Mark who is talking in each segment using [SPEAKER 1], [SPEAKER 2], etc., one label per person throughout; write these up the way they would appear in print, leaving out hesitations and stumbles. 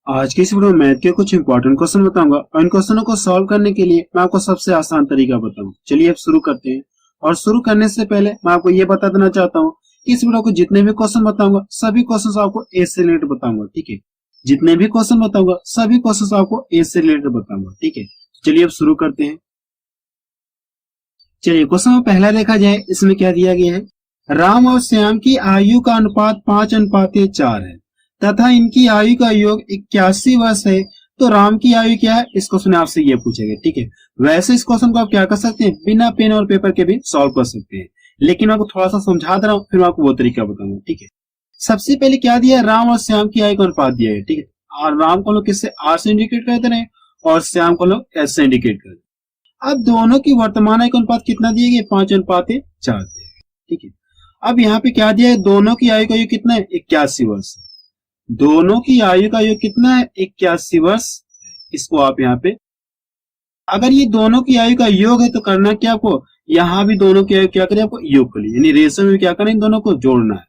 [SPEAKER 1] आज की इस वीडियो में मैथ के कुछ इंपॉर्टेंट क्वेश्चन बताऊंगा और इन क्वेश्चनों को सॉल्व करने के लिए मैं आपको सबसे आसान तरीका बताऊंगा। चलिए अब शुरू करते हैं। और शुरू करने से पहले मैं आपको ये बता देना चाहता हूँ कि इस वीडियो को जितने भी क्वेश्चन बताऊंगा सभी क्वेश्चन आपको ए से रिलेटेड बताऊंगा, ठीक है। जितने भी क्वेश्चन बताऊंगा सभी क्वेश्चन आपको ए से रिलेटेड बताऊंगा, ठीक है। चलिए अब शुरू करते हैं। चलिए क्वेश्चन में पहला देखा जाए, इसमें क्या दिया गया है। राम और श्याम की आयु का अनुपात 5:4 है तथा इनकी आयु का योग 81 वर्ष है, तो राम की आयु क्या है, इस क्वेश्चन आपसे ये पूछेगा, ठीक है। वैसे इस क्वेश्चन को आप क्या कर सकते हैं, बिना पेन और पेपर के भी सॉल्व कर सकते हैं, लेकिन मैं आपको थोड़ा सा समझा दे रहा हूँ, फिर मैं आपको वो तरीका बताऊंगा, ठीक है। सबसे पहले क्या दिया है, राम और श्याम की आयु का अनुपात दिया है, ठीक है। और राम को लोग किससे, आर से इंडिकेट करते रहे और श्याम को लोग एस से इंडिकेट करते। अब दोनों की वर्तमान आयु का अनुपात कितना दिया गया, 5:4 दिया गया, ठीक है। अब यहाँ पे क्या दिया है, दोनों की आयु का योग कितना है, 81 वर्ष। दोनों की आयु का योग कितना है, 81 वर्ष। इसको आप यहाँ पे, अगर ये दोनों की आयु का योग है तो करना क्या आपको, यहाँ भी दोनों की आयु क्या करें, आपको योग कर लीजिए, यानी रेशो में क्या करें, दोनों को जोड़ना है।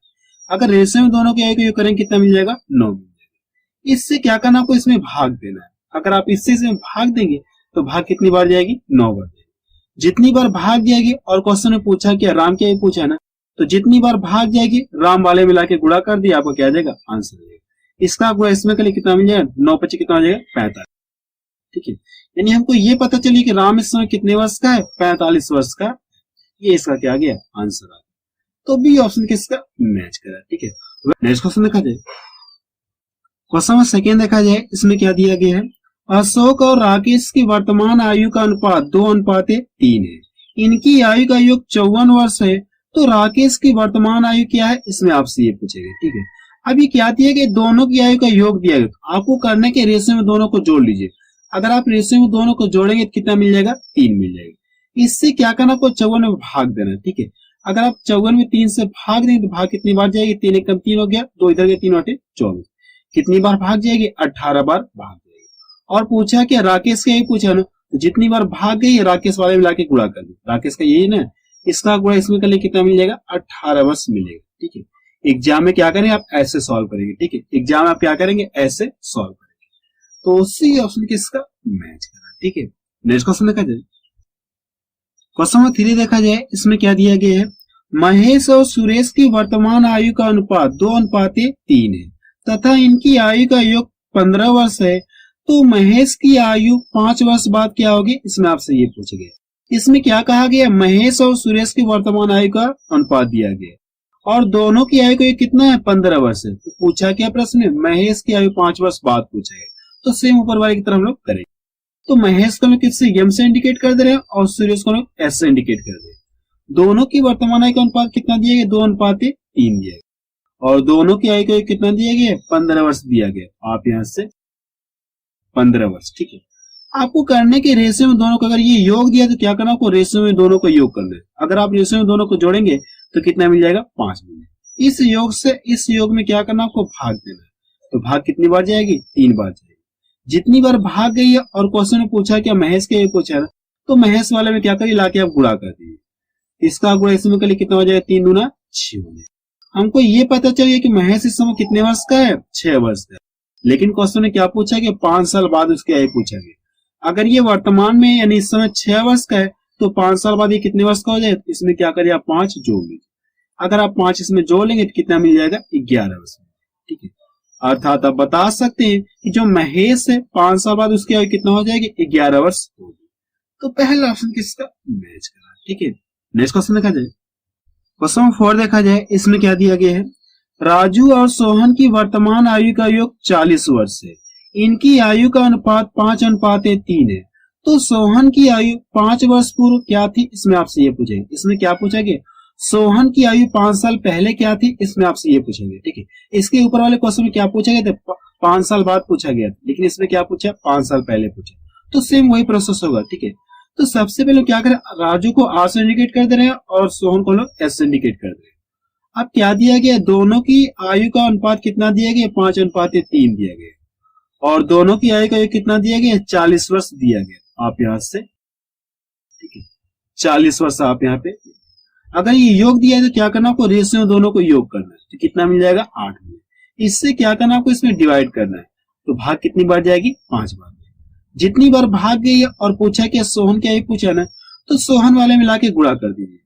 [SPEAKER 1] अगर रेशो में दोनों की आयु का योग करें कितना मिल जाएगा, 9 मिल जाएगा। इससे क्या करना, आपको इसमें भाग देना है। अगर आप इससे भाग देंगे तो भाग कितनी बार जाएगी, 9 बार जाएगी। जितनी बार भाग जाएगी, और क्वेश्चन में पूछा क्या, राम की आयु पूछा है ना, तो जितनी बार भाग जाएगी राम वाले मिला के गुणा कर दिया, आपको क्या आ जाएगा, आंसर आ जाएगा। इसका गुणा इसमें के लिए कितना मिल जाएगा, 9×5 कितना हो जाएगा, 45, ठीक है। यानी हमको ये पता चली कि राम इस समय कितने वर्ष का है, 45 वर्ष का। ये इसका क्या आ गया, आंसर आ गया। तो बी ऑप्शन किसका मैच करा, ठीक है। नेक्स्ट क्वेश्चन देखा जाए। क्वेश्चन में सेकेंड देखा जाए, इसमें क्या दिया गया है। अशोक और राकेश की वर्तमान आयु का अनुपात 2:3 है। इनकी आयु का योग 54 वर्ष है, तो राकेश की वर्तमान आयु क्या है, इसमें आपसे ये पूछेगा, ठीक है। अब ये क्या दिया गया, दोनों की आयु का योग दिया गया, तो आपको करने के रेशियो में दोनों को जोड़ लीजिए। अगर आप रेशियो में दोनों को जोड़ेंगे तो कितना मिल जाएगा, 3 मिल जाएगा। इससे क्या करना, आपको 54 में भाग देना है, ठीक है। अगर आप 54 में 3 से भाग देंगे तो भाग कितनी बार जाएगी, 3 × 3 हो गया, 2 इधर के 3 × 24। कितनी बार भाग जाएगी, 18 बार भाग जाएगी। और पूछा क्या, राकेश का यही पूछा ना, तो जितनी बार भाग गई राकेश वाले मिला के गुणा कर दिया, राकेश का यही ना, इसका गुणा इसमें कर ले कितना मिल जाएगा, 18 वर्ष मिलेगा, ठीक है। एग्जाम में क्या करेंगे, आप ऐसे सॉल्व करेंगे, ठीक है। एग्जाम में आप क्या करेंगे, ऐसे सॉल्व करेंगे। तो उसी ऑप्शन किसका मैच करा, ठीक है। नेक्स्ट क्वेश्चन देखा जाए। क्वेश्चन नंबर 3 देखा जाए, इसमें क्या दिया गया है। महेश और सुरेश की वर्तमान आयु का अनुपात 2:3 है तथा इनकी आयु का योग 15 वर्ष है, तो महेश की आयु 5 वर्ष बाद क्या होगी, इसमें आपसे ये पूछा गया। इसमें क्या कहा गया, महेश और सुरेश की वर्तमान आयु का अनुपात दिया गया और दोनों की आयु का कितना है, 15 वर्ष है। तो पूछा क्या प्रश्न है, महेश की आयु 5 वर्ष बाद पूछा गया। तो सेम ऊपर वाले की तरह हम लोग करेंगे। तो महेश को लोग किससे, एम से इंडिकेट कर दे रहे हैं और सुरेश को लोग एस से इंडिकेट कर दे रहे हैं। दोनों की वर्तमान आयु का अनुपात कितना दिया गया, 2:3 दिया गया और दोनों की आयु का कितना दिया गया, 15 वर्ष दिया गया। आप यहाँ से 15 वर्ष, ठीक है। आपको करने के रेशियो में दोनों को, अगर ये योग दिया तो क्या करना, आपको रेशियो में दोनों को योग करना है। अगर आप रेशियो में दोनों को जोड़ेंगे तो कितना मिल जाएगा, 5 मिलेगा। इस योग से इस योग में क्या करना, आपको भाग देना है। तो भाग कितनी बार जाएगी, 3 बार जाएगी। जितनी बार भाग गई है, और क्वेश्चन में पूछा क्या, महेश के पूछा है, तो महेश वाले में क्या करिए, लाके आप गुणा कर दीजिए। इसका गुणा इसमें कर लिए कितना हो जाएगा, 3 दूना 6 हो जाएगा। हमको ये पता चलिए कि महेश इस समय कितने वर्ष का है, 6 वर्ष का है। लेकिन क्वेश्चन में क्या पूछा कि 5 साल बाद उसकी आयु पूछा गया। अगर ये वर्तमान में यानी इस समय 6 वर्ष का है, तो 5 साल बाद ये कितने वर्ष का हो जाए, इसमें क्या करिए, आप 5 जोड़ लीजिए। अगर आप 5 इसमें जोड़ लेंगे तो कितना मिल जाएगा, 11 वर्ष, ठीक है। अर्थात आप बता सकते हैं कि जो महेश है 5 साल बाद उसकी आयु कितना हो जाएगी, 11 वर्ष होगी। तो पहला ऑप्शन किसका मैच करा, ठीक है। नेक्स्ट क्वेश्चन देखा जाए। क्वेश्चन नंबर 4 देखा जाए, इसमें क्या दिया गया है। राजू और सोहन की वर्तमान आयु का योग 40 वर्ष है। इनकी आयु का अनुपात 5:3 है, तो सोहन की आयु 5 वर्ष पूर्व क्या थी, इसमें आपसे ये पूछेंगे। इसमें क्या पूछा गया, सोहन की आयु 5 साल पहले क्या थी, इसमें आपसे ये पूछेंगे, ठीक है। इसके ऊपर वाले क्वेश्चन में क्या पूछा गया था, 5 साल बाद पूछा गया था, लेकिन इसमें क्या पूछा, 5 साल पहले पूछा। तो सेम वही प्रोसेस होगा, ठीक है। तो सबसे पहले क्या करें, राजू को आर से इंडिकेट कर दे रहे हैं और सोहन को लोग एस से इंडिकेट कर दे रहे हैं। अब क्या दिया गया, दोनों की आयु का अनुपात कितना दिया गया, 5:3 दिया गया और दोनों की आयु का योग कितना दिया गया, 40 वर्ष दिया गया। आप यहां से, ठीक है, 40 वर्ष आप यहाँ पे, अगर ये योग दिया है तो क्या करना, आपको रेशियो में दोनों को योग करना है, तो कितना मिल जाएगा, 8 मिलेगा। इससे क्या करना, आपको इसमें डिवाइड करना है। तो भाग कितनी बार जाएगी? 5 बार। जितनी बार भाग गई है और पूछा कि सोहन की आयु पूछा ना, तो सोहन वाले मिला के गुणा कर दीजिए।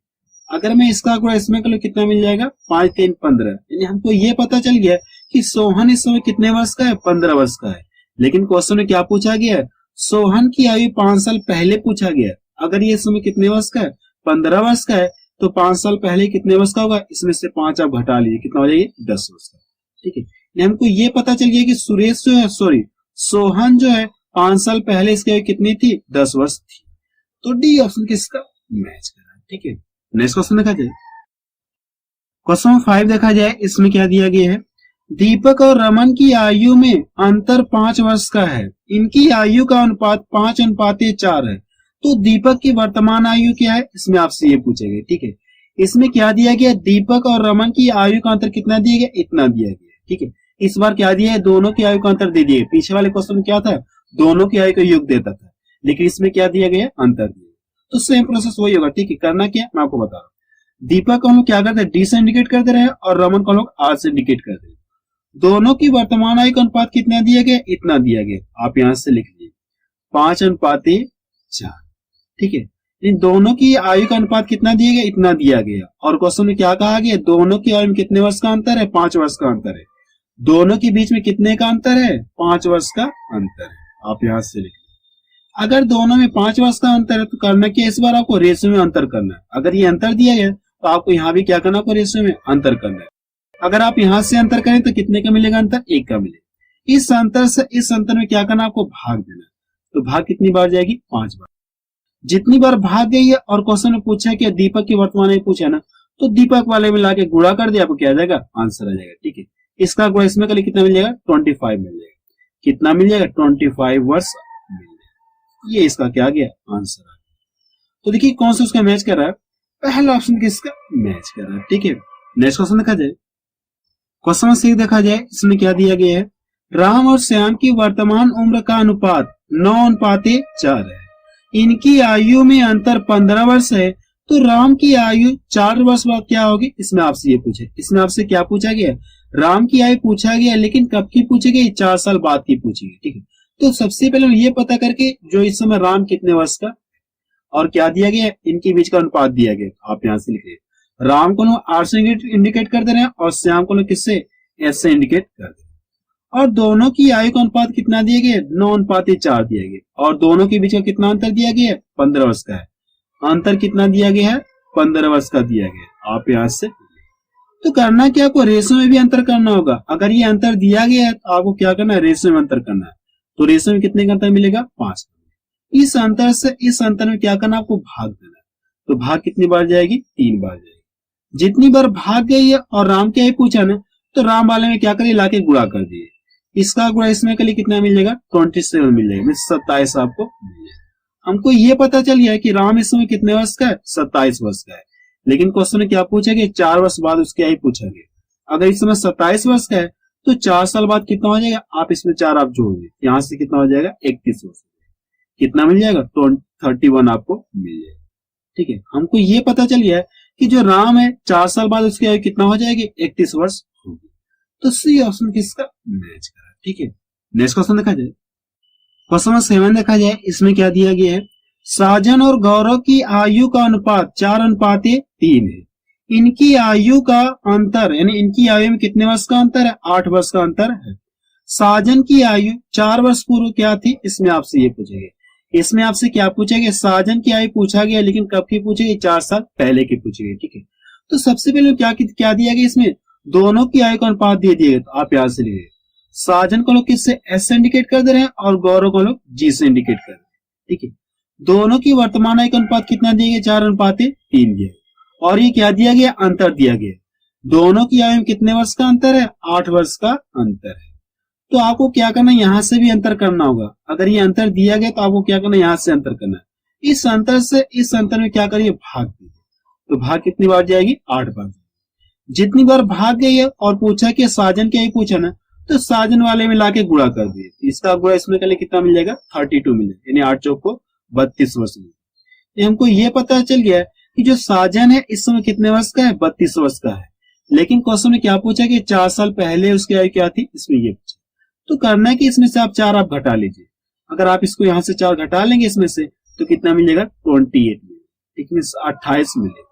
[SPEAKER 1] अगर मैं इसका गुणा इसमें कर लूं कितना मिल जाएगा? 5 3 15। यानी हमको ये पता चल गया कि सोहन इस समय कितने वर्ष का है? 15 वर्ष का है। लेकिन क्वेश्चन में क्या पूछा गया है? सोहन की आयु 5 साल पहले पूछा गया है। अगर ये समय कितने वर्ष का है? 15 वर्ष का है, तो 5 साल पहले कितने वर्ष का होगा? इसमें से 5 आप घटा लीजिए, कितना हो जाएगा? 10 वर्ष का। ठीक है, हमको ये पता चल गया कि सुरेश जो है, सॉरी सोहन जो है 5 साल पहले इसकी आयु कितनी थी? 10 वर्ष थी। तो डी ऑप्शन किसका मैच कर रहा है। ठीक है, नेक्स्ट क्वेश्चन देखा जाए। क्वेश्चन 5 देखा जाए, इसमें क्या दिया गया है? दीपक और रमन की आयु में अंतर 5 वर्ष का है। इनकी आयु का अनुपात 5:4 है। तो दीपक की वर्तमान आयु क्या है? इसमें आपसे ये पूछेगा। ठीक है, इसमें क्या दिया गया? दीपक और रमन की आयु का अंतर कितना दिया गया? इतना दिया गया। ठीक है, इस बार क्या दिया है? दोनों की आयु का अंतर दे दिए। पीछे वाले क्वेश्चन में क्या था? दोनों की आयु का योग देता था, लेकिन इसमें क्या दिया गया? अंतर दिया। तो सेम प्रोसेस वही होगा। ठीक है, करना क्या मैं आपको बता रहा हूँ। दीपक को हम लोग क्या करते हैं? डी से इंडिकेट कर दे रहे हैं और रमन को हम लोग आर से इंडिकेट कर दे रहे हैं। दोनों की वर्तमान आयु का अनुपात कितना दिया गया? इतना दिया गया। आप यहां से लिख लीजिए 5:4। ठीक है, इन दोनों की आयु का अनुपात कितना दिया गया? इतना दिया गया। और क्वेश्चन में क्या कहा गया? दोनों की आयु में कितने वर्ष का अंतर है? 5 वर्ष का अंतर है। दोनों के बीच में कितने का अंतर है? 5 वर्ष का अंतर है। आप यहां से लिख लीजिए। अगर दोनों में 5 वर्ष का अंतर है तो करना क्या? इस बार आपको रेशियो में अंतर करना है। अगर ये अंतर दिया गया तो आपको यहाँ भी क्या करना? आपको रेशियो में अंतर करना है। अगर आप यहां से अंतर करें तो कितने का मिलेगा अंतर? 1 का मिलेगा। इस अंतर से इस अंतर में क्या करना? आपको भाग देना है। तो भाग कितनी बार जाएगी? 5 बार। जितनी बार भाग गई है और क्वेश्चन में पूछा है कि दीपक की वर्तमान आयु पूछा ना, तो दीपक वाले में लाके गुणा कर दिया, आपको क्या आ जाएगा? आंसर आ जाएगा। ठीक है, इसका गुणा इसमें कर कितना मिल जाएगा? 25 मिल जाएगा। कितना मिल जाएगा? 25 वर्ष मिल जाएगा। ये इसका क्या आ गया? आंसर आ गया। तो देखिए कौन सा उसका मैच कर रहा है? पहला ऑप्शन किसका मैच कर रहा है। ठीक है, नेक्स्ट क्वेश्चन देखा जाए। क्वेश्चन 6 देखा जाए, इसमें क्या दिया गया है? राम और श्याम की वर्तमान उम्र का अनुपात 9:4 है। इनकी आयु में अंतर 15 वर्ष है। तो राम की आयु 4 वर्ष बाद क्या होगी? इसमें आपसे ये पूछे। इसमें आपसे क्या पूछा गया? राम की आयु पूछा गया, लेकिन कब की पूछी गई? 4 साल बाद की पूछी गई। ठीक है, तो सबसे पहले ये पता करके जो इस समय राम कितने वर्ष का और क्या दिया गया, इनके बीच का अनुपात दिया गया। आप यहां से लिखिए, राम को लोग आर से इंडिकेट कर दे रहे हैं और श्याम को लोग किससे? एस से इंडिकेट कर दे रहे हैं। और दोनों की आयु का अनुपात कितना दिया गया? 9:4 दिया गया। और दोनों के बीच का कितना अंतर दिया गया है? 15 वर्ष का है। अंतर कितना दिया गया है? 15 वर्ष का दिया गया। आप यहां से तो करना क्या? आपको रेशो में भी अंतर करना होगा। अगर ये अंतर दिया गया है तो आपको क्या करना है? रेशो में अंतर करना है। तो रेशो में कितने का अंतर मिलेगा? 5। इस अंतर से इस अंतर में क्या करना? आपको भाग देना है। तो भाग कितनी बार जाएगी? 3 बार जाएगी। जितनी बार भाग गई है और राम क्या पूछा ना, तो राम वाले में क्या करिए? लाके गुणा कर दिए। इसका गुणा इसमें के लिए कितना मिल जाएगा? 27 मिल जाएगा। 27 आपको मिल जाएगा। हमको ये पता चल गया है कि राम इस समय कितने वर्ष का है? 27 वर्ष का है। लेकिन क्वेश्चन में क्या पूछा गया? 4 वर्ष बाद उसकी आयु पूछा गया। अगर इस समय 27 वर्ष का है तो 4 साल बाद कितना हो जाएगा? आप इसमें 4 आप जोड़ दीजिए, यहां से कितना हो जाएगा? 31 वर्ष। कितना मिल जाएगा? 31 आपको मिल जाएगा। ठीक है, हमको ये पता चल गया है कि जो राम है 4 साल बाद उसकी आयु कितना हो जाएगी? 31 वर्ष होगी। तो सी ऑप्शन किसका मैच कर रहा है। ठीक है, नेक्स्ट क्वेश्चन देखा जाए। क्वेश्चन 7 देखा जाए, इसमें क्या दिया गया है? साजन और गौरव की आयु का अनुपात 4:3 है। इनकी आयु का अंतर, यानी इनकी आयु में कितने वर्ष का अंतर है? 8 वर्ष का अंतर है। साजन की आयु 4 वर्ष पूर्व क्या थी? इसमें आपसे ये पूछेंगे। इसमें आपसे क्या पूछेंगे? साजन की आयु पूछा गया, लेकिन कब की पूछेगी? 4 साल पहले की पूछेगी। ठीक है, तो सबसे पहले क्या दिया गया? इसमें दोनों की आयु का अनुपात दे दिए। तो आप यहां से लिखिए, साजन को लोग किससे? एस से इंडिकेट कर दे रहे हैं और गौरव को लोग जी से इंडिकेट कर रहे हैं। ठीक है, दोनों की वर्तमान आयु का अनुपात कितना दिया गया? 4:3 दिया। और ये क्या दिया गया? अंतर दिया गया। दोनों की आयु में कितने वर्ष का अंतर है? 8 वर्ष का अंतर है। तो आपको क्या करना है? यहां से भी अंतर करना होगा। अगर ये अंतर दिया गया तो आपको क्या करना है? यहां से अंतर करना है। इस अंतर से इस अंतर में क्या करिए? भाग दीजिए। तो भाग कितनी बार जाएगी? 8 बार। जितनी बार भाग गई है और पूछा कि साजन क्या ही पूछा ना, तो साजन वाले में लाके गुणा कर दिए। इसका गुणा इसमें के लिए कितना मिल जाएगा? 32 मिल जाएगा, यानी 8 चौक को 32 वर्ष में। हमको ये पता चल गया है कि जो साजन है इस समय कितने वर्ष का है? 32 वर्ष का है। लेकिन क्वेश्चन में क्या पूछा कि 4 साल पहले उसकी आयु क्या थी? इसमें ये पूछा। तो करना है कि इसमें से आप 4 आप घटा लीजिए। अगर आप इसको यहाँ से 4 घटा लेंगे इसमें से तो कितना मिलेगा 28 मिलेगा, ठीक है, 28 मिलेगा,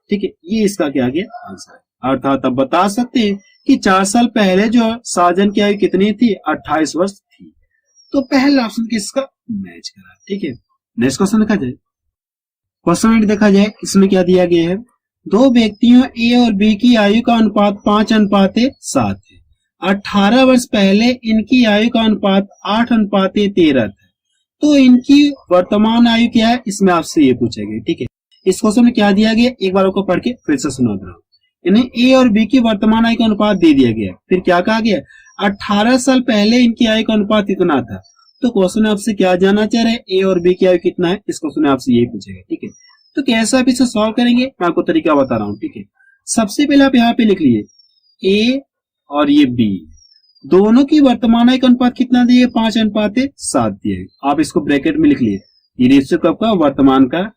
[SPEAKER 1] ठीक है। ये इसका क्या गया आंसर है। अर्थात आप बता सकते हैं कि 4 साल पहले जो शाहजहां की आयु कितनी थी, 28 वर्ष थी। तो पहला ऑप्शन किसका मैच करा, ठीक है। नेक्स्ट क्वेश्चन देखा जाए। क्वेश्चन देखा जाए, इसमें क्या दिया गया है, दो व्यक्तियों ए और बी की आयु का अनुपात 5:7 है। 18 वर्ष पहले इनकी आयु का अनुपात 8:13 था। तो इनकी वर्तमान आयु क्या है, इसमें आपसे ये पूछा गया, ठीक है। इस क्वेश्चन में क्या दिया गया, एक बार आपको पढ़ के फिर से सुना दे रहा हूं। इन्हें ए और बी की वर्तमान आयु का अनुपात दे दिया गया, फिर क्या कहा गया, 18 साल पहले इनकी आयु का अनुपात इतना था। तो क्वेश्चन आपसे क्या जानना चाह रहे हैं, ए और बी की आयु कितना है, इस क्वेश्चन में आपसे यही पूछेगा, ठीक है। तो कैसे आप इसे सॉल्व करेंगे, मैं आपको तरीका बता रहा हूँ, ठीक है। सबसे पहले आप यहाँ पे लिख लिए ए और ये बी, दोनों की वर्तमान आयु का अनुपात कितना दिए, 5:7 दिए। आप इसको ब्रैकेट में लिख लिए, ये रेशियो कब का, वर्तमान का।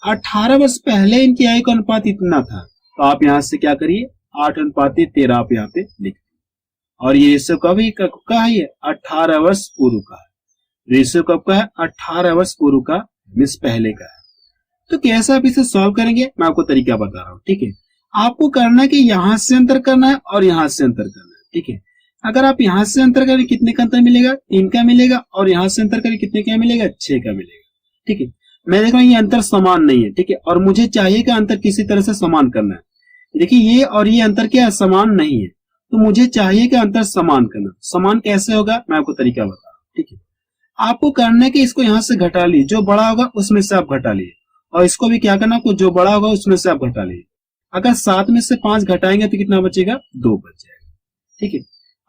[SPEAKER 1] 18 वर्ष पहले इनकी आयु का अनुपात इतना था, तो आप यहां से क्या करिए, 8:13 आप यहाँ पे लिख, और ये रेशियो कब का है, 18 वर्ष पूर्व का है। रेशियो कब का है, 18 वर्ष पूर्व का, मिस पहले का है। तो कैसे आप इसे सॉल्व करेंगे, मैं आपको तरीका बता रहा हूँ, ठीक है। आपको करना है कि यहां से अंतर करना है और यहां से अंतर करना है, ठीक है। अगर आप यहां से अंतर करें कितने का अंतर मिलेगा, 3 का मिलेगा, और यहां से अंतर करें कितने का मिलेगा, 6 का मिलेगा, ठीक है। मैं देख रहा हूं ये अंतर समान नहीं है, ठीक है, और मुझे चाहिए कि अंतर किसी तरह से समान करना है। देखिए ये और ये अंतर क्या है, समान नहीं है, तो मुझे चाहिए कि अंतर समान करना। समान कैसे होगा, मैं आपको तरीका बता रहा हूँ, ठीक है। आपको करना है कि इसको यहां से घटा लीजिए, जो बड़ा होगा उसमें से आप घटा लीजिए, और इसको भी क्या करना, आपको जो बड़ा होगा उसमें से आप घटा लीजिए। अगर 7 में से 5 घटाएंगे तो कितना बचेगा, 2 बच जाएगा, ठीक है।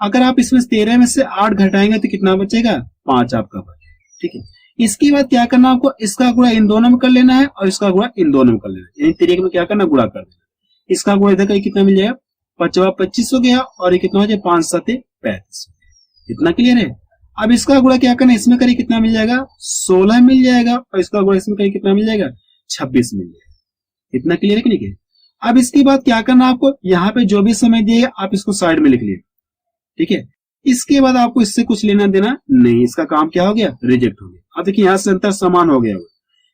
[SPEAKER 1] अगर आप इसमें 13 में से 8 घटाएंगे तो कितना बचेगा, 5 आपका बचेगा, ठीक है। इसके बाद क्या करना, आपको इसका गुणा इन दोनों में कर लेना है और इसका गुणा इन दोनों में कर लेना है, यानी 13 में क्या करना, गुणा कर देना। इसका गुणा इधर का कितना मिल जाएगा, 25 हो गया, और ये कितना हो जाएगा, 5 7 35। इतना क्लियर है। अब इसका गुणा क्या करना, इसमें करिए कितना मिल जाएगा, 16 मिल जाएगा, और इसका गुणा इसमें करिए कितना मिल जाएगा, 26 मिल जाएगा। इतना क्लियर है कि नहीं। अब इसके बाद क्या करना, आपको यहाँ पे जो भी समय दिएगा आप इसको साइड में लिख लिए, ठीक है। इसके बाद आपको इससे कुछ लेना देना नहीं, इसका काम क्या हो गया, रिजेक्ट हो गया। अब देखिए यहाँ से अंतर समान हो गया,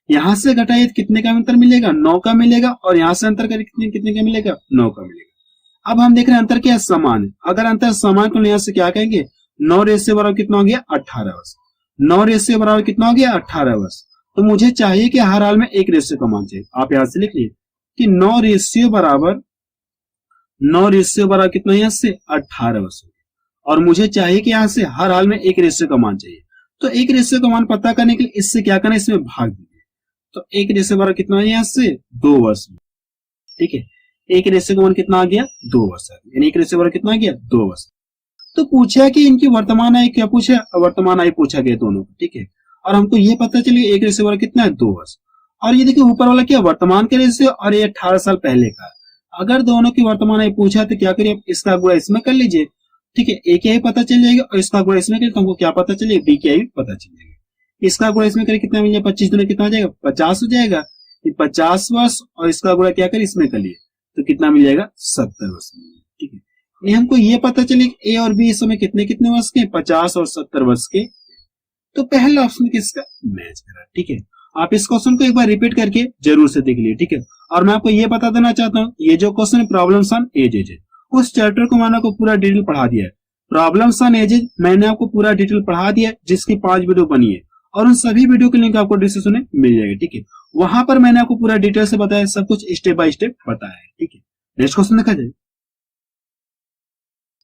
[SPEAKER 1] यहाँ से घटाइए कितने का अंतर मिलेगा, 9 का मिलेगा, और यहाँ से अंतर करिए कितने का मिलेगा, 9 का मिलेगा। अब हम देख रहे हैं अंतर क्या समान है। अगर अंतर समान तो यहाँ से क्या कहेंगे, 9 रेशियो बराबर कितना हो गया, 18 वर्ष। 9 रेशियो बराबर कितना हो गया, 18 वर्ष। तो मुझे चाहिए कि हर हाल में एक रेशियो का मान चाहिए। आप यहां से लिख लिए कि 9 रेशियो बराबर कितना, यहां से 18 वर्ष, और मुझे चाहिए कि यहां से हर हाल में एक रेशियो का मान चाहिए। तो एक रेशियो का मान पता करने के लिए इससे क्या करना, इसमें भाग दीजिए। तो एक रेशियो बराबर कितना है, यहां से 2 वर्ष, ठीक है। एक रेशियो का मान कितना आ गया, 2 वर्ष, यानी एक रेशियो बराबर कितना आ गया, 2 वर्ष। तो पूछा कि इनकी वर्तमान आयु क्या पूछा, वर्तमान आयु पूछा गया दोनों को, ठीक है। और हमको ये पता चलिए एक रेशियो बराबर कितना है, 2 वर्ष। और ये देखिए ऊपर वाला क्या, वर्तमान के रेशियो, और ये 18 साल पहले का। अगर दोनों की वर्तमान आयु पूछा तो क्या करिए, इसका गुणा इसमें कर लीजिए, ठीक है। ए की आयु पता चल जाएगा, और इसका गुणा इसमें करिए तो हमको क्या पता चलेगा, बी की आयु पता चल जाएगा। इसका गुणा इसमें करिए कितना मिल जाएगा, 25 दूनी कितना हो जाएगा, 50 हो जाएगा। 50 वर्ष, और इसका गुणा क्या करिए, इसमें कर लिए तो कितना मिल जाएगा, 70 वर्ष, ठीक है। नहीं हमको ये पता चले ए और बी इस समय कितने कितने वर्ष के, 50 और 70 वर्ष के। तो पहला ऑप्शन किसका मैच करा, ठीक है। आप इस क्वेश्चन को एक बार रिपीट करके जरूर से देख लीजिए, ठीक है। और मैं आपको ये बता देना चाहता हूँ, ये जो क्वेश्चन प्रॉब्लम्स ऑन एजेज है, उस चैप्टर को मैंने आपको पूरा डिटेल पढ़ा दिया है। प्रॉब्लम्स ऑन एजेज मैंने आपको पूरा डिटेल पढ़ा दिया है, जिसकी 5 वीडियो बनी है, और उन सभी वीडियो के लिंक आपको डिस्क्रिप्शन में मिल जाएगा, ठीक है। वहां पर मैंने आपको पूरा डिटेल से बताया, सब कुछ स्टेप बाय स्टेप बताया है, ठीक है। नेक्स्ट क्वेश्चन देखा जाए।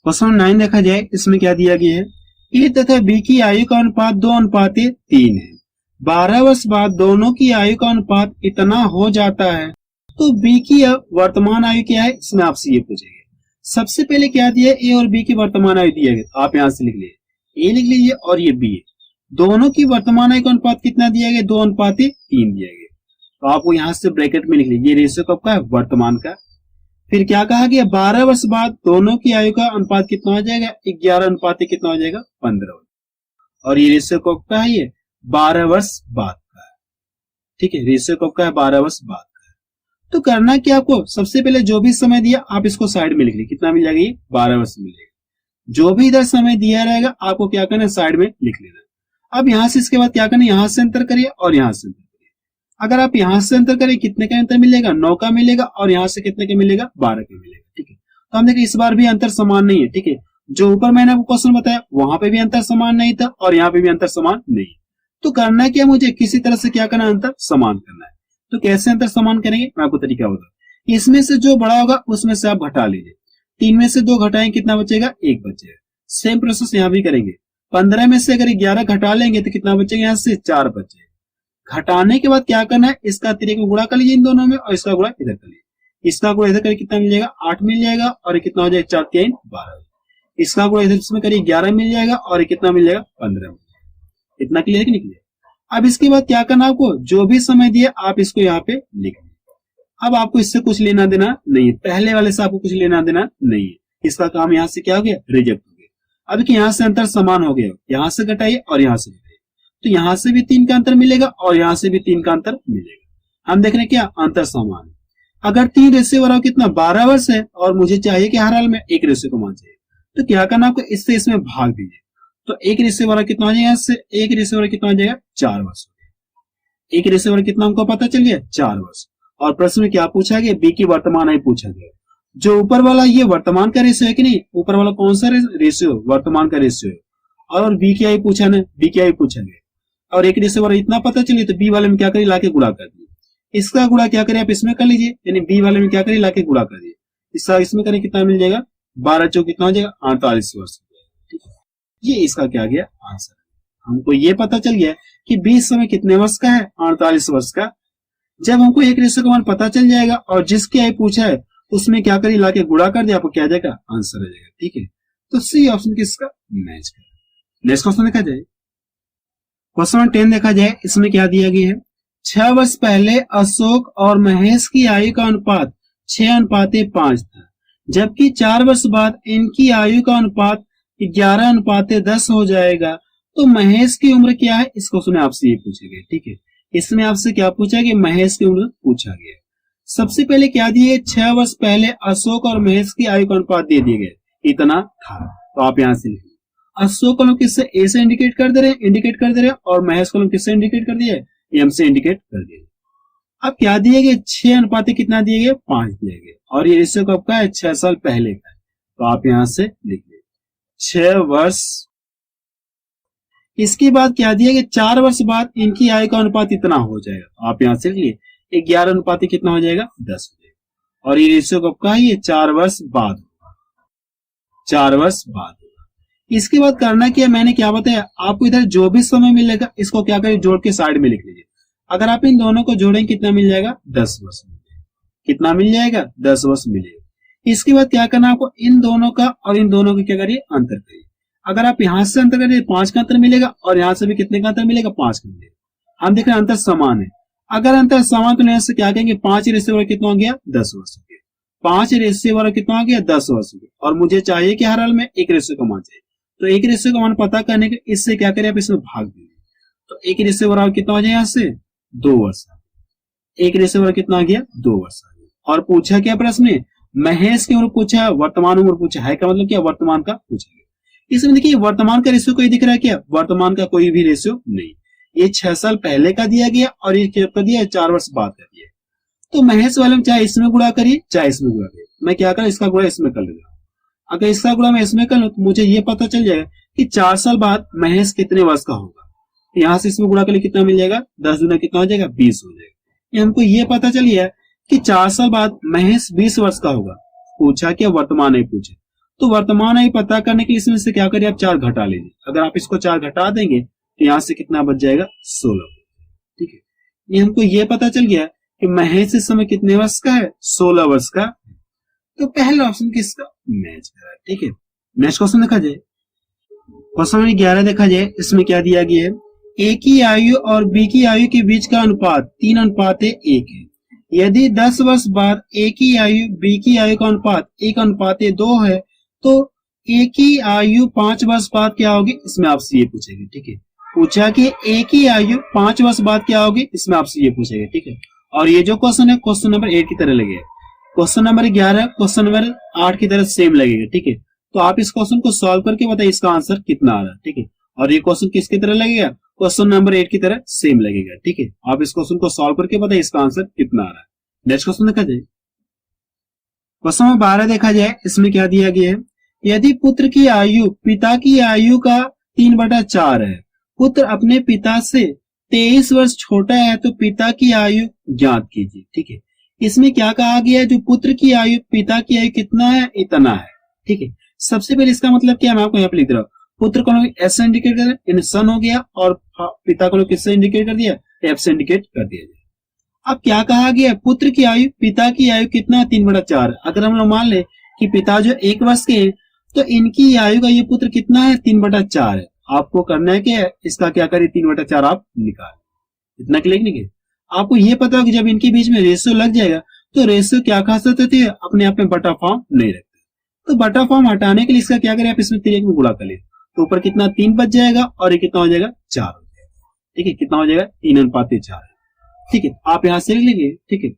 [SPEAKER 1] क्वेश्चन 9 देखा जाए, इसमें क्या दिया गया है, ए तथा बी की आयु का अनुपात 2:3 है। 12 वर्ष बाद दोनों की आयु का अनुपात इतना हो जाता है, तो बी की वर्तमान आयु क्या है, इसमें आपसे ये पूछेंगे। सबसे पहले क्या दिया है, ए और बी की वर्तमान आयु दिया गया, आप यहां से लिख लीजिए, ए लिख लीजिए और ये बी है। दोनों की वर्तमान आयु का अनुपात कितना दिया गया, 2:3 दिया गया। तो आपको यहां से ब्रैकेट में लिख लीजिए, ये रेशियो कब का है, वर्तमान का। फिर क्या कहा गया, 12 वर्ष बाद दोनों की आयु का अनुपात कितना हो जाएगा, 11 कितना हो जाएगा, 15। और ये रेशियो कब का है, ये 12 वर्ष बाद का है, ठीक है। रेशियो कब का है, 12 वर्ष बाद का है। तो करना क्या आपको, सबसे पहले जो भी समय दिया आप इसको साइड में लिख लीजिए, कितना मिल जाएगा, ये 12 वर्ष मिलेगा। जो भी इधर समय दिया रहेगा आपको क्या करना है, साइड में लिख लेना है। अब यहां से इसके बाद क्या करना है, यहां से अंतर करिए और यहां से अंतर करिए। अगर आप यहां से अंतर करें कितने का अंतर मिलेगा, 9 का मिलेगा, और यहां से कितने का मिलेगा, 12 का मिलेगा। ठीक है, तो हम देखें इस बार भी अंतर समान नहीं है। ठीक है, जो ऊपर मैंने आपको क्वेश्चन बताया वहां पे भी अंतर समान नहीं था और यहाँ पे भी अंतर समान नहीं है। तो करना है क्या, मुझे किसी तरह से क्या करना है, अंतर समान करना है। तो कैसे अंतर समान करेंगे, मैं आपको तरीका बताऊं। इसमें से जो बड़ा होगा उसमें से आप घटा लीजिए। 3 में से 2 घटाएंगे, कितना बचेगा, 1 बचेगा। सेम प्रोसेस यहाँ भी करेंगे। 15 में से अगर 11 घटा लेंगे तो कितना बचेगा, यहाँ से 4 बचेगा। घटाने के बाद क्या करना है, इसका अतिरिक्त गुणा कर लीजिए इन दोनों में, और इसका गुणा इधर कर लीजिए। इसका गुणा इधर करिए, कितना मिल जाएगा, 8 मिल जाएगा, और ये कितना हो जाएगा, 4 3 12। इसका गुणा इधर इसमें करिए, 11 मिल जाएगा, और ये कितना मिल जाएगा, 15 मिल जाएगा। इतना क्लियर है कि नहीं क्लियर। अब इसके बाद क्या करना, आपको जो भी समय दिया आप इसको यहाँ पे लिख लें। अब आपको इससे कुछ लेना देना नहीं है, पहले वाले से आपको कुछ लेना देना नहीं है। इसका काम यहाँ से क्या हो गया, रिजेक्ट हो गया। अब कि यहाँ से अंतर समान हो गया, यहाँ से घटाइए और यहाँ से घटाइए, तो यहाँ से भी 3 का अंतर मिलेगा और यहाँ से भी 3 का अंतर मिलेगा। हम देख रहे हैं क्या, अंतर समान है। अगर 3 रेशियो बराबर कितना, 12 वर्ष है, और मुझे चाहिए कि हर हाल में 1 रेशियो को मान चाहिए, तो क्या करना आपको, इससे इसमें भाग दीजिए। तो 1 रेशियो बराबर कितना हो जाएगा, इससे 1 रेशियो बराबर कितना हो जाएगा, 4 वर्ष हो गया। 1 रेशियो बराबर कितना हमको पता चल गया, 4 वर्ष। और प्रश्न में क्या पूछा गया, बी की वर्तमान आयु पूछा गया। जो ऊपर वाला ये वर्तमान का रेशियो है कि नहीं, ऊपर वाला कौन सा रेशियो, वर्तमान का रेशियो है। और बी की आयु पूछा ना, बी की आयु पूछा गया, और 1 रेशियो बराबर इतना पता चलिए, तो बी वाले में क्या करिए, लाके गुणा कर दिए। इसका गुणा क्या करें आप इसमें कर लीजिए, यानी बी वाले में क्या करिए, लाके गुणा कर दिए। इसका इसमें करें, कितना मिल जाएगा, 12 चौक कितना हो जाएगा, 48 वर्ष। ठीक है, ये इसका क्या गया आंसर। हमको ये पता चल गया कि 20 समय कितने वर्ष का है, 48 वर्ष का। जब हमको 1 रेशियो का मान पता चल जाएगा और जिसकी आयु पूछा है उसमें क्या करिए, लाके गुणा कर दिया, आपको क्या आ जाएगा, आंसर आ जाएगा। ठीक है, तो सी ऑप्शन किसका मैच कर। नेक्स्ट क्वेश्चन देखा जाए, क्वेश्चन नंबर 10 देखा जाए। इसमें क्या दिया गया है, 6 वर्ष पहले अशोक और महेश की आयु का अनुपात 6:5 था, जबकि 4 वर्ष बाद इनकी आयु का अनुपात 11:10 हो जाएगा, तो महेश की उम्र क्या है। इस क्वेश्चन में आपसे ये पूछा गया। ठीक है, इसमें आपसे क्या पूछा गया, महेश की उम्र पूछा गया। सबसे पहले क्या दिए, 6 वर्ष पहले अशोक और महेश की आयु का अनुपात दे दिए गए, इतना था। तो आप यहां से लिखिए, अशोक को लोग किससे, ए से इंडिकेट कर दे रहे हैं, और महेश को लोग किससे इंडिकेट कर दिया, एम से इंडिकेट कर दिया। अब क्या दिए गए, 6 कितना दिए गए, 5 दिए गए, और ये रेशियो कब का है, 6 साल पहले का है। तो आप यहां से लिखिए 6 वर्ष। इसके बाद क्या दिया गया, 4 वर्ष बाद इनकी आयु का अनुपात इतना हो जाएगा। तो आप यहां से लिखिए 11 कितना हो जाएगा, 10 हो जाएगा। और ये रेशियो कब का है, ये 4 वर्ष बाद होगा, 4 वर्ष बाद होगा। इसके बाद करना क्या, मैंने क्या बताया आपको, इधर जो भी समय मिलेगा इसको क्या करें, जोड़ के साइड में लिख लीजिए। अगर आप इन दोनों को जोड़ेंगे कितना मिल जाएगा, 10 वर्ष मिलेगा। कितना मिल जाएगा, 10 वर्ष मिलेगा। इसके बाद क्या करना आपको, इन दोनों का और इन दोनों का क्या करिए, अंतर करिए। अगर आप यहां से अंतर करिए 5 का अंतर मिलेगा, और यहां से भी कितने का अंतर मिलेगा, 5 का मिलेगा। हम देख रहे हैं अंतर समान है। अगर अंतर समान तो यहां से क्या कहेंगे, 5 रेशियो बराबर कितना हो गया, 10 वर्ष हो गया। 5 रेशियो बराबर कितना हो गया, 10 वर्ष हो गया। और मुझे चाहिए कि हर हाल में 1 रेशियो का मान चाहिए, तो 1 रेशियो का मान पता करने के इससे क्या करें, आप इसमें भाग दीजिए। तो 1 रेशियो बराबर कितना हो जाए, यहाँ से 2 वर्ष। 1 रेशियो बराबर कितना आ गया, 2 वर्ष आ गया। और पूछा क्या प्रश्न में, महेश की उम्र पूछा, वर्तमान उम्र पूछा है, का मतलब क्या, वर्तमान का पूछा गया। इसमें देखिए वर्तमान का रेशियो कोई दिख रहा है क्या, वर्तमान का कोई भी रेशियो नहीं। ये 6 साल पहले का दिया गया और ये क्या कर दिया, 4 वर्ष बाद का दिया। तो महेश वाले में चाहे इसमें गुणा करिए चाहे इसमें गुणा करिए, मैं क्या करूं, इसका गुणा इसमें कर लेता हूं। अगर इसका गुणा मैं इसमें कर लूं तो मुझे ये पता चल जाएगा कि 4 साल बाद महेश कितने वर्ष का होगा। यहां से इसमें गुणा कर लिए कितना मिल जाएगा, 10 गुना कितना हो जाएगा, 20 हो जाएगा। हमको ये पता चल गया कि 4 साल बाद महेश 20 वर्ष का होगा। पूछा क्या, वर्तमान आयु पूछे, तो वर्तमान आयु पता करने के लिए इसमें से क्या करिए, आप 4 घटा लीजिए। अगर आप इसको 4 घटा देंगे तो यहां से कितना बच जाएगा, 16। ठीक है, ये हमको ये पता चल गया कि महेश इस समय कितने वर्ष का है, 16 वर्ष का। तो पहला ऑप्शन किसका मैच कर रहा है। ठीक है, नेक्स्ट क्वेश्चन देखा जाए, क्वेश्चन नंबर 11 देखा जाए। इसमें क्या दिया गया है, ए की आयु और बी की आयु के बीच का अनुपात 3:1 है। यदि 10 वर्ष बाद ए की आयु बी की आयु का अनुपात 1:2 है, तो ए की आयु 5 वर्ष बाद क्या होगी, इसमें आपसे ये पूछेगी। ठीक है, पूछा कि ए की आयु 5 वर्ष बाद क्या होगी, इसमें आपसे ये पूछेगा। ठीक है, और ये जो क्वेश्चन है क्वेश्चन नंबर 8 की तरह लगेगा, क्वेश्चन नंबर 11 क्वेश्चन नंबर 8 की तरह सेम लगेगा। ठीक है, तो आप इस क्वेश्चन को सॉल्व करके बताइए इसका आंसर कितना आ रहा है, ठीक है। और ये क्वेश्चन किसकी तरह लगेगा, क्वेश्चन नंबर 8 की तरह सेम लगेगा, ठीक है। आप इस क्वेश्चन को सॉल्व करके बताइए इसका आंसर कितना आ रहा है। नेक्स्ट क्वेश्चन देखा जाए, क्वेश्चन नंबर 12 देखा जाए, इसमें क्या दिया गया है, यदि पुत्र की आयु पिता की आयु का 3/4 है, पुत्र अपने पिता से 23 वर्ष छोटा है, तो पिता की आयु ज्ञात कीजिए, ठीक है। इसमें क्या कहा गया है, जो पुत्र की आयु पिता की आयु कितना है, इतना है, ठीक है। सबसे पहले इसका मतलब क्या, मैं आपको यहाँ पे लिख रहा हूँ, पुत्र को एस से इंडिकेट कर दिया, सन हो गया, और पिता को किससे इंडिकेट कर दिया, एफ से इंडिकेट कर दिया जाए। अब क्या कहा गया, पुत्र की आयु पिता की आयु कितना है, 3/4। अगर हम लोग मान ले कि पिता जो 1 वर्ष के हैं, तो इनकी आयु का ये पुत्र कितना है, 3/4 है। आपको करना है क्या, इसका क्या करिए, 3/4 आप निकाल, इतना क्लिक नहीं किया। आपको ये पता हो कि जब इनके बीच में रेशियो लग जाएगा, तो रेशियो क्या खासियत होती है, अपने आप में बटा फॉर्म नहीं रखते। तो बटा फॉर्म हटाने के लिए इसका क्या करें, आप इसमें 3 में गुणा कर ले, तो ऊपर कितना 3 बच जाएगा, और ये कितना हो जाएगा, 4 हो जाएगा, ठीक है। कितना हो जाएगा, 3:4, ठीक है। आप यहां से लिख लीजिए, ठीक है।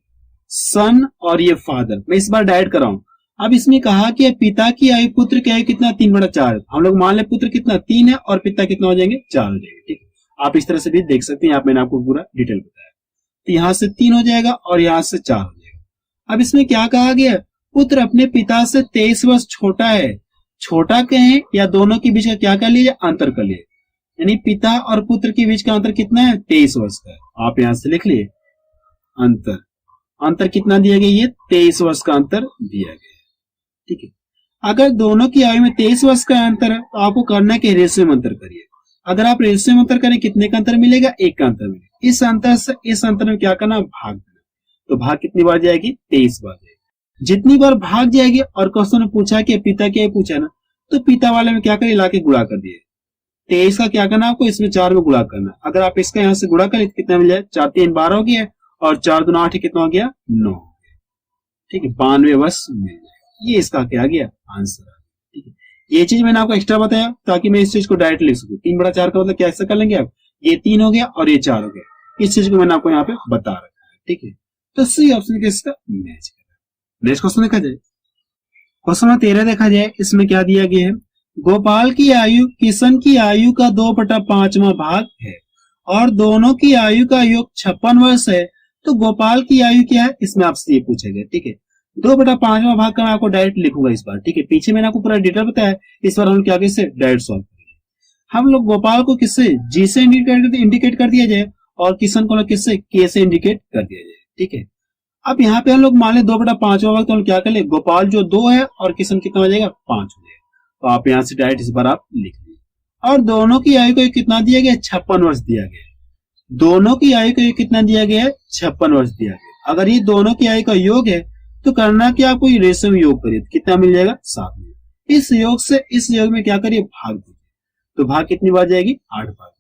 [SPEAKER 1] सन और ये फादर, मैं इस बार डायरेक्ट कर रहा हूं। अब इसमें कहा कि पिता की आयु पुत्र की आयु कितना, 3/4। हम लोग मान ले पुत्र कितना 3 है, और पिता कितना हो जाएंगे, 4 हो जाएंगे, ठीक है। आप इस तरह से भी देख सकते हैं, मैंने आपको पूरा डिटेल बताया। तो यहां से 3 हो जाएगा, और यहां से 4 हो जाएगा। अब इसमें क्या कहा गया, पुत्र अपने पिता से 23 वर्ष छोटा है, छोटा कहें या दोनों के बीच का क्या कर लिए, अंतर कर लिए, यानी पिता और पुत्र के बीच का अंतर कितना है, 23 वर्ष का है। आप यहां से लिख लिए अंतर, अंतर कितना दिया गया, ये 23 वर्ष का अंतर दिया गया, ठीक है। अगर दोनों की आयु में 23 वर्ष का अंतर है, तो आपको करना है कि रेशियो में अंतर करिए। अगर आप रेशियो में अंतर करें, कितने का अंतर मिलेगा, 1 का अंतर मिलेगा। इस अंतर से इस अंतर में क्या करना, भाग देना, तो भाग कितनी बार जाएगी, 23 बार जाएगी। जितनी बार भाग जाएगी, और क्वेश्चन में पूछा कि पिता क्या पूछा ना, तो पिता वाले में क्या करें, लाके गुणा कर दिए। 23 का क्या करना आपको, इसमें 4 में गुणा करना। अगर आप इसका यहाँ से गुणा करें तो कितना मिल जाए, 4 3 12 हो गया, और 4 2 8 कितना हो गया, 9, ठीक है। 92 वर्ष मिल जाए, ये इसका क्या गया, आंसर, ठीक है। ये चीज मैंने आपको एक्स्ट्रा बताया ताकि मैं इस चीज को डायरेक्ट लिख सकूं। 3/4 का मतलब कैसे कर लेंगे आप, ये 3 हो गया और ये 4 हो गया, इस चीज को मैंने आपको यहाँ पे बता रखा है, ठीक है। तो सी ऑप्शन इसका मैच करेगा। नेक्स्ट क्वेश्चन देखा जाए, क्वेश्चन नंबर 13 देखा जाए, इसमें क्या दिया गया है, गोपाल की आयु किशन की आयु का 2/5वां भाग है, और दोनों की आयु का योग 56 वर्ष है, तो गोपाल की आयु क्या है, इसमें आपसे ये पूछा गया, ठीक है। 2/5वां भाग का मैं आपको डायरेक्ट लिखूंगा इस बार, ठीक है। पीछे मैंने आपको पूरा डिटेल बताया, इस बार हम क्या किससे डायरेक्ट सॉल्व करेंगे। हम लोग गोपाल को किससे, जी से इंडिकेट कर दिया जाए, और किशन को किससे, के से इंडिकेट कर दिया जाए, ठीक है। अब यहाँ पे हम लोग मान ले 2/5वां भाग, तो हम क्या कर ले, गोपाल जो 2 है और किशन कितना हो जाएगा, 5 हो जाएगा। तो आप यहां से डायरेक्ट इस बार आप लिख लीजिए। और दोनों की आयु को कितना दिया गया, 56 वर्ष दिया गया। दोनों की आयु को कितना दिया गया है, 56 वर्ष दिया गया। अगर ये दोनों की आयु का योग है, तो करना क्या, आपको रेशियो में योग करिए, कितना मिल जाएगा, 7 में। इस योग से इस योग में क्या करिए, भाग दीजिए, तो भाग कितनी बार जाएगी, 8 बार।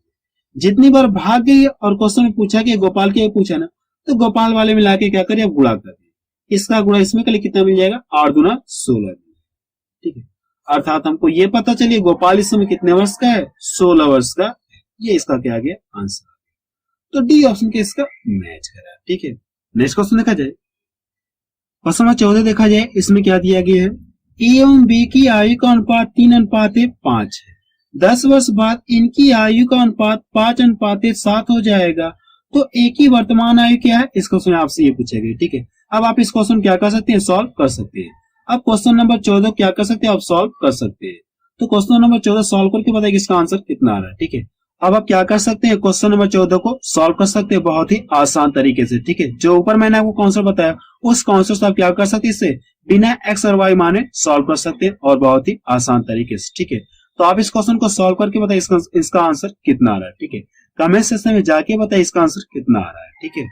[SPEAKER 1] जितनी बार भाग गई और क्वेश्चन में पूछा कि गोपाल के पूछा ना, तो गोपाल वाले में लाके क्या करिए, गुणा कर दिए। इसका गुणा इसमें करिए, कितना मिल जाएगा, 8 दूना 16, ठीक है। अर्थात हमको ये पता चलिए गोपाल इस समय कितने वर्ष का है, 16 वर्ष का। ये इसका क्या आ गया, आंसर। तो डी ऑप्शन के इसका मैच करा, ठीक है। नेक्स्ट क्वेश्चन देखा जाए, क्वेश्चन नंबर 14 देखा जाए, इसमें क्या दिया गया है, ए एवं बी की आयु का अनुपात 3:5 है। 10 वर्ष बाद इनकी आयु का अनुपात 5:7 हो जाएगा, तो ए की वर्तमान आयु क्या है, इस क्वेश्चन आपसे ये पूछा गया, ठीक है। अब आप इस क्वेश्चन क्या कर सकते हैं, सॉल्व कर सकते हैं। अब क्वेश्चन नंबर 14 क्या कर सकते हैं, आप सॉल्व कर सकते हैं। तो क्वेश्चन नंबर 14 सॉल्व करके बताइए इसका आंसर कितना आ रहा है, ठीक है। अब आप क्या कर सकते हैं, क्वेश्चन नंबर 14 को सॉल्व कर सकते हैं बहुत ही आसान तरीके से, ठीक है। जो ऊपर मैंने आपको कॉन्सेप्ट बताया, उस कॉन्सेप्ट से आप क्या कर सकते हैं, इससे बिना एक्स और वाई माने सॉल्व कर सकते हैं, और बहुत ही आसान तरीके से, ठीक है। तो आप इस क्वेश्चन को सॉल्व करके बताइए इसका आंसर कितना आ रहा है, ठीक है। कमेंट सेक्शन में जाके बताइए इसका आंसर कितना आ रहा है, ठीक है।